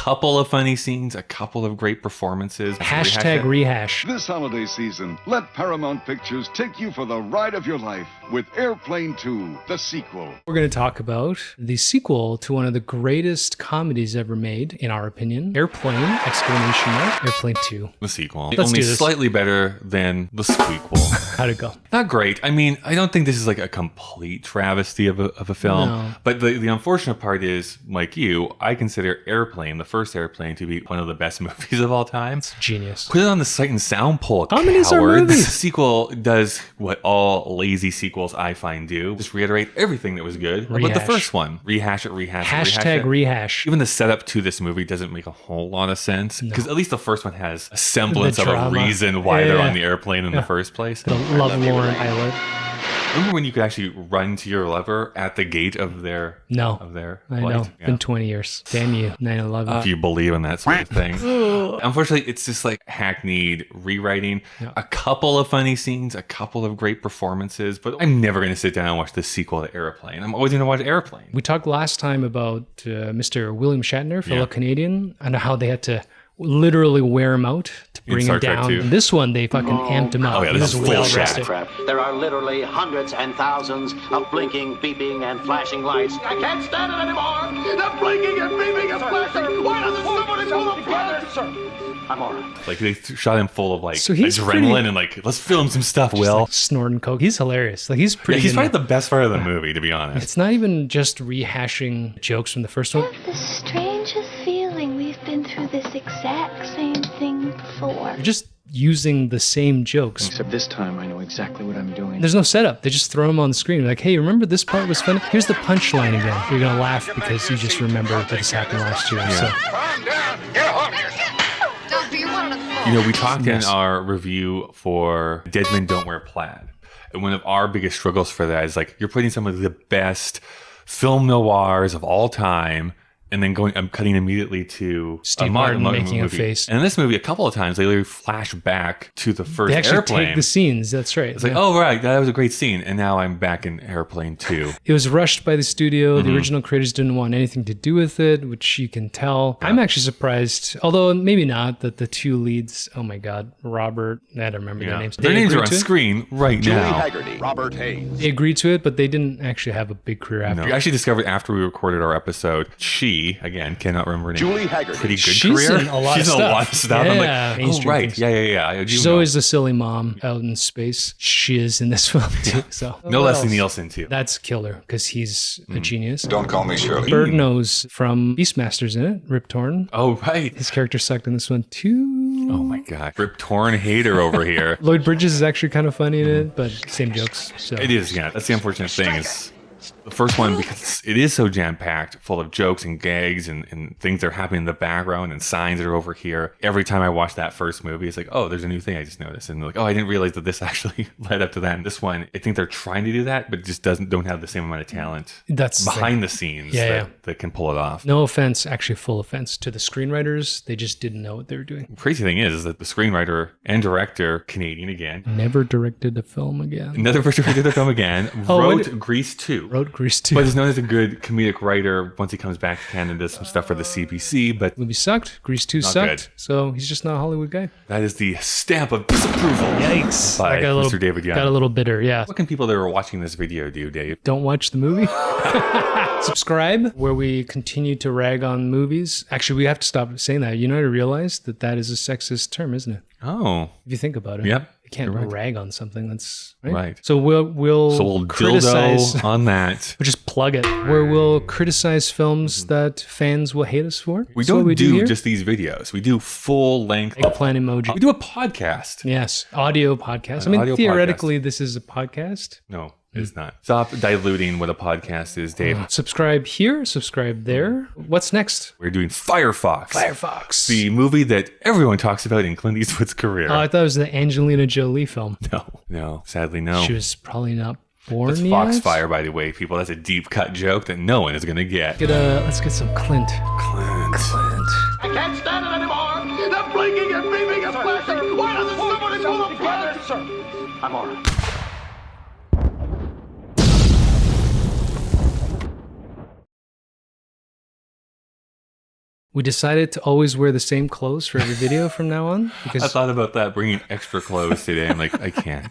couple of funny scenes, a couple of great performances. Hashtag rehash. This holiday season, let Paramount Pictures take you for the ride of your life with Airplane 2, the sequel. We're going to talk about the sequel to one of the greatest comedies ever made, in our opinion. Airplane, ! Airplane 2. The sequel. Let's Only do this. slightly better than the squeakquel. How'd it go? Not great. I mean, I don't think this is like a complete travesty of a film. No. But the unfortunate part is, like you, I consider Airplane, the first Airplane, to be one of the best movies of all time. It's genius. Put it on the Sight and Sound poll, Comedies are cowards. movies. The sequel does what all lazy sequels I find do. Just reiterate everything that was good. But the Rehash. first one. Rehash it, rehash it, Hashtag rehash it. rehash. Even the setup to this movie doesn't make a whole lot of sense. Because at least the first one has a semblance The of a drama. reason why they're Yeah. on the airplane in the first place. The lovelorn pilot. Remember when you could actually run to your lover at the gate of their No. I flight? know. Yeah. Been 20 years. Damn you, 9/11. If you believe in that sort of thing. Unfortunately, it's just like hackneyed rewriting. Yeah. A couple of funny scenes, a couple of great performances, but I'm never going to sit down and watch the sequel to Airplane. I'm always going to watch Airplane. We talked last time about Mr. William Shatner, fellow Yeah. Canadian, and how they had to literally wear him out to bring Star him Trek down. 2. And this one, they fucking amped him up. Oh, yeah, He this was is full well Shat. rested. There are literally hundreds and thousands of blinking, beeping, and flashing lights. I can't stand it anymore! The blinking and beeping and flashing! Why doesn't somebody pull the plug? Sir, I'm all right. Like they shot him full of like So he's adrenaline pretty- and like, let's film some stuff, Will. Like snorting coke. He's hilarious. Like he's Yeah, pretty. he's in probably there. the best part of the movie, to be honest. It's not even just rehashing jokes from the first one. The strangest feeling we've been through this exact same thing before. They're just using the same jokes. Except this time I know exactly what I'm doing. There's no setup. They just throw them on the screen. Like, hey, remember this part was funny? Here's the punchline again. You're gonna laugh because you just remember that this happened last year. So Doctor, you're one of the You know, we talked Yes. in our review for Dead Men Don't Wear Plaid. And one of our biggest struggles for that is like, you're putting some of the best film noirs of all time and then I'm cutting immediately to Steve a modern Martin making a movie. face. And in this movie, a couple of times, they literally flash back to the first they actually Airplane. take the scenes. That's right. It's like, oh, right, that was a great scene. And now I'm back in Airplane 2. It was rushed by the studio. Mm-hmm. The original creators didn't want anything to do with it, which you can tell. I'm actually surprised, although maybe not, that the two leads, oh my God, Robert, I don't remember their names. Their They names are agreed on to it? screen right Julie now. Haggerty, Robert Hayes. They agreed to it, but they didn't actually have a big career after. No. We actually discovered after we recorded our episode, she, again, cannot remember her name. Julie Haggerty. Pretty good She's career. in a lot She's of in stuff. a lot of stuff. I'm Yeah, like, oh, mainstream right. things. Yeah. I do She's know. always the silly mom out in space. She is in this film too. So No What Leslie else? Nielsen, too. That's killer because he's a genius. Don't call me Shirley. Bird Nose from Beastmasters in it. Rip Torn. Oh, right. His character sucked in this one too. Oh, my God. Rip Torn hater over here. Lloyd Bridges is actually kind of funny in it, but same jokes. So It is, yeah. That's the unfortunate thing is the first one, because it is so jam-packed, full of jokes and gags and things that are happening in the background and signs that are over here. Every time I watch that first movie, it's like, oh, there's a new thing I just noticed. And like, oh, I didn't realize that this actually led up to that. And this one, I think they're trying to do that, but just don't have the same amount of talent that's the thing. behind the scenes Yeah. that can pull it off. No offense, actually full offense to the screenwriters. They just didn't know what they were doing. Crazy thing is that the screenwriter and director, Canadian again, Never directed a film again. another person who did the film again, Oh, wrote Grease 2. Wrote Grease 2. But is known as a good comedic writer once he comes back to Canada, does some stuff for the CBC, but movie sucked. Grease 2 Not sucked. good. So he's just not a Hollywood guy. that is the stamp of disapproval. Yikes. By I got a little, Mr. David Young. Got a little bitter, yeah. What can people that are watching this video do, Dave? Don't watch the movie. Subscribe, where we continue to rag on movies. Actually, we have to stop saying that. You know, I realize that is a sexist term, isn't it? Oh, If you think about it. Yep, You can't you're right. rag on something. That's Right. So we'll so we'll criticize. dildo on that. We'll just plug it. Where we'll criticize films that fans will hate us for. We That's what don't we do here. just these videos. We do full length. Eggplant emoji. We do a podcast. Yes, audio podcast. I An mean, audio theoretically, this is a podcast. No, it's not. Stop diluting what a podcast is, Dave. Subscribe here, subscribe there. What's next? We're doing Firefox. Firefox. The movie that everyone talks about in Clint Eastwood's career. Oh, I thought it was the Angelina Jolie film. No, sadly, no. She was probably not born That's yet. Foxfire, by the way, people. That's a deep cut joke that no one is going to get. Let's get some Clint. Clint. I can't stand it anymore! The blinking and beeping and flashing! Why doesn't somebody pull the plug? Sir, I'm all right. We decided to always wear the same clothes for every video from now on. I thought about that, bringing extra clothes today. I'm like, I can't.